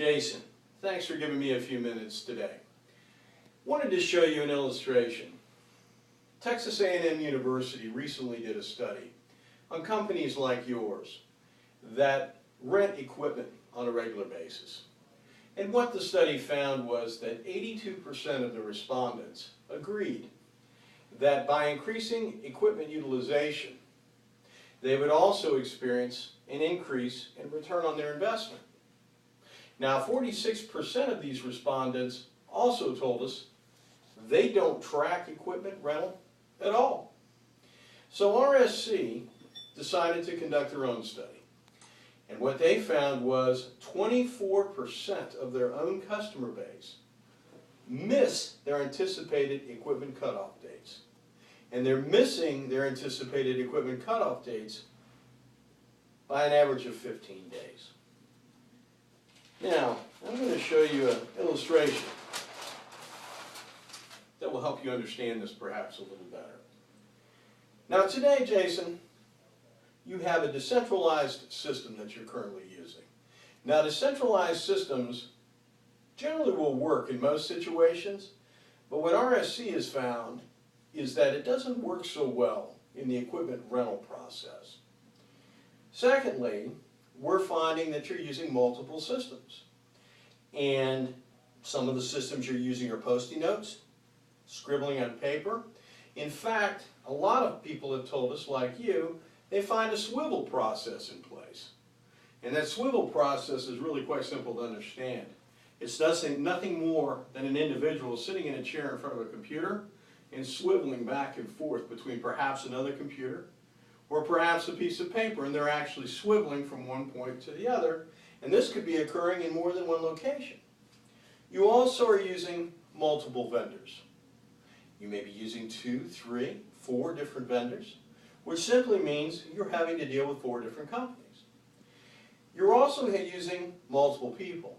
Jason, thanks for giving me a few minutes today. Wanted to show you an illustration. Texas A&M University recently did a study on companies like yours that rent equipment on a regular basis. And what the study found was that 82% of the respondents agreed that by increasing equipment utilization, they would also experience an increase in return on their investment. Now, 46% of these respondents also told us they don't track equipment rental at all. So RSC decided to conduct their own study. And what they found was 24% of their own customer base miss their anticipated equipment cutoff dates. And they're missing their anticipated equipment cutoff dates by an average of 15 days. Now, I'm going to show you an illustration that will help you understand this perhaps a little better. Now today, Jason, you have a decentralized system that you're currently using. Now, decentralized systems generally will work in most situations, but what RSC has found is that it doesn't work so well in the equipment rental process. Secondly, we're finding that you're using multiple systems. And some of the systems you're using are Post-it notes, scribbling on paper. In fact, a lot of people have told us, like you, they find a swivel process in place. And that swivel process is really quite simple to understand. It's nothing more than an individual sitting in a chair in front of a computer and swiveling back and forth between perhaps another computer or perhaps a piece of paper, and they're actually swiveling from one point to the other, and this could be occurring in more than one location. You also are using multiple vendors. You may be using 2, 3, 4 different vendors, which simply means you're having to deal with 4 different companies. You're also using multiple people.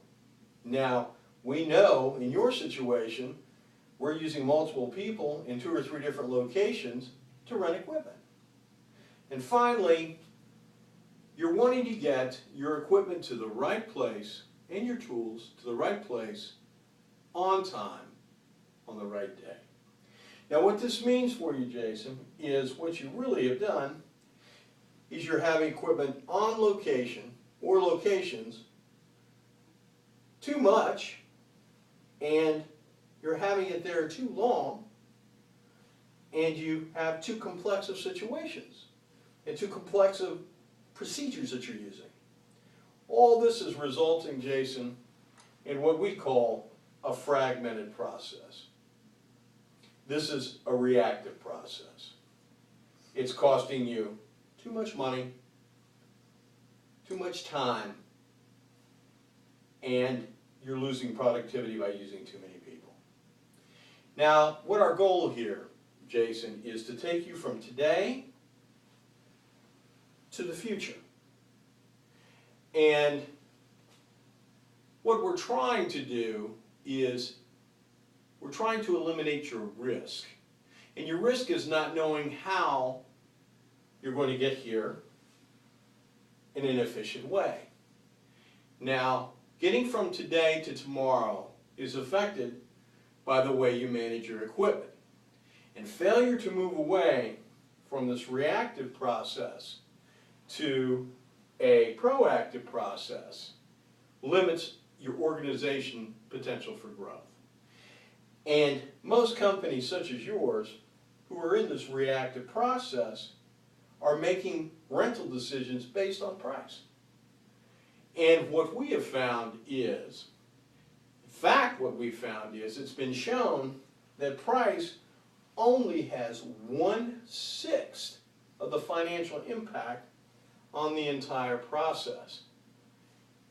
Now, we know in your situation, we're using multiple people in 2 or 3 different locations to rent equipment. And finally, you're wanting to get your equipment to the right place and your tools to the right place on time on the right day. Now, what this means for you, Jason, is what you really have done is you're having equipment on location or locations too much, and you're having it there too long, and you have too complex of situations and too complex of procedures that you're using. All this is resulting, Jason, in what we call a fragmented process. This is a reactive process. It's costing you too much money, too much time, and you're losing productivity by using too many people. Now, what our goal here, Jason, is to take you from today to the future. And what we're trying to do is we're trying to eliminate your risk. And your risk is not knowing how you're going to get here in an efficient way. Now, getting from today to tomorrow is affected by the way you manage your equipment. And failure to move away from this reactive process to a proactive process limits your organization potential for growth. And most companies such as yours who are in this reactive process are making rental decisions based on price. And what we have found is, in fact what we found is, it's been shown that price only has 1/6 of the financial impact on the entire process,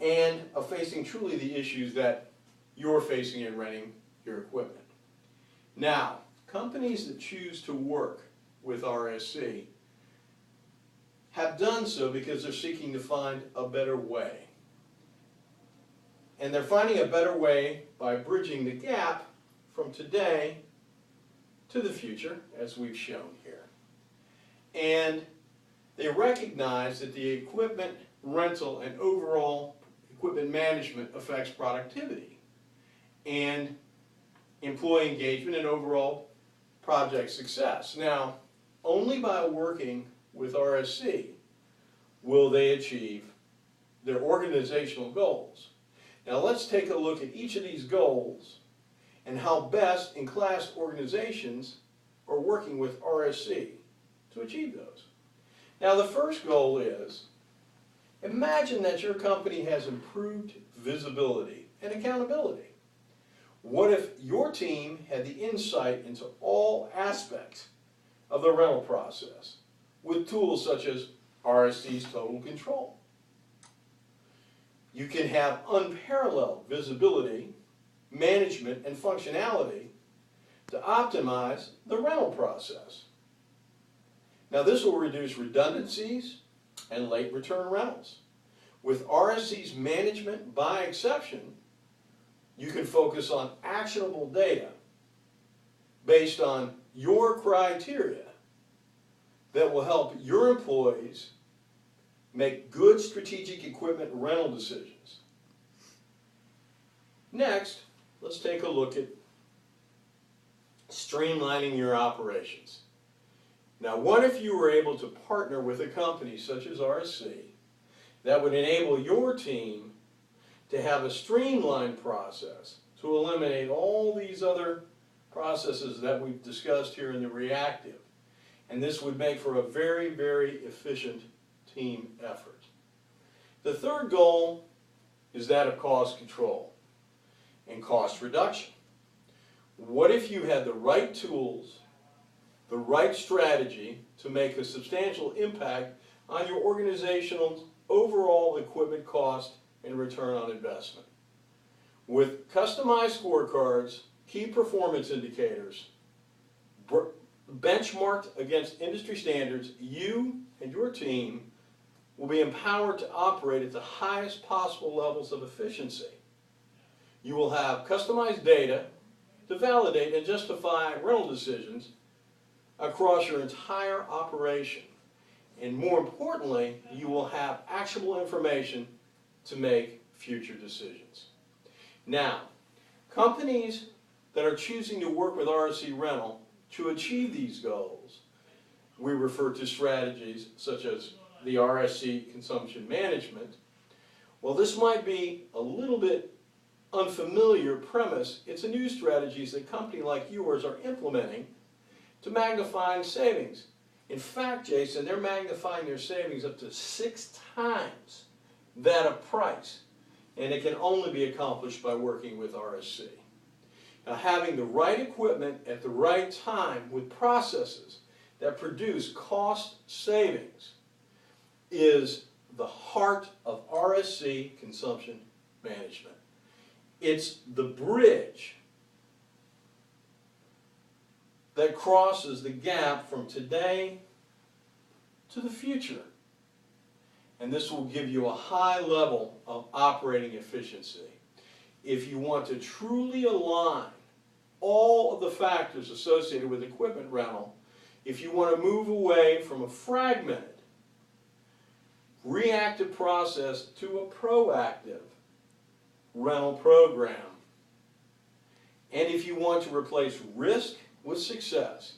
and of facing truly the issues that you're facing in renting your equipment. Now, companies that choose to work with RSC have done so because they're seeking to find a better way. And they're finding a better way by bridging the gap from today to the future, as we've shown here. And they recognize that the equipment rental and overall equipment management affects productivity and employee engagement and overall project success. Now, only by working with RSC will they achieve their organizational goals. Now let's take a look at each of these goals and how best-in-class organizations are working with RSC to achieve those. Now the first goal is, imagine that your company has improved visibility and accountability. What if your team had the insight into all aspects of the rental process with tools such as RSC's Total Control? You can have unparalleled visibility, management, and functionality to optimize the rental process. Now this will reduce redundancies and late return rentals. With RSC's management by exception, you can focus on actionable data based on your criteria that will help your employees make good strategic equipment rental decisions. Next, let's take a look at streamlining your operations. Now, what if you were able to partner with a company such as RSC that would enable your team to have a streamlined process to eliminate all these other processes that we've discussed here in the reactive? And this would make for a very, very efficient team effort. The third goal is that of cost control and cost reduction. What if you had the right tools, the right strategy to make a substantial impact on your organizational overall equipment cost and return on investment? With customized scorecards, key performance indicators, benchmarked against industry standards, you and your team will be empowered to operate at the highest possible levels of efficiency. You will have customized data to validate and justify rental decisions across your entire operation. And more importantly, you will have actionable information to make future decisions. Now, companies that are choosing to work with RSC Rental to achieve these goals, we refer to strategies such as the RSC consumption management. Well, this might be a little bit unfamiliar premise. It's a new strategies that a company like yours are implementing to magnify savings. In fact, Jason, they're magnifying their savings up to 6 times that of price, and it can only be accomplished by working with RSC. Now, having the right equipment at the right time with processes that produce cost savings is the heart of RSC consumption management. It's the bridge that crosses the gap from today to the future. And this will give you a high level of operating efficiency. If you want to truly align all of the factors associated with equipment rental, if you want to move away from a fragmented, reactive process to a proactive rental program, and if you want to replace risk with success,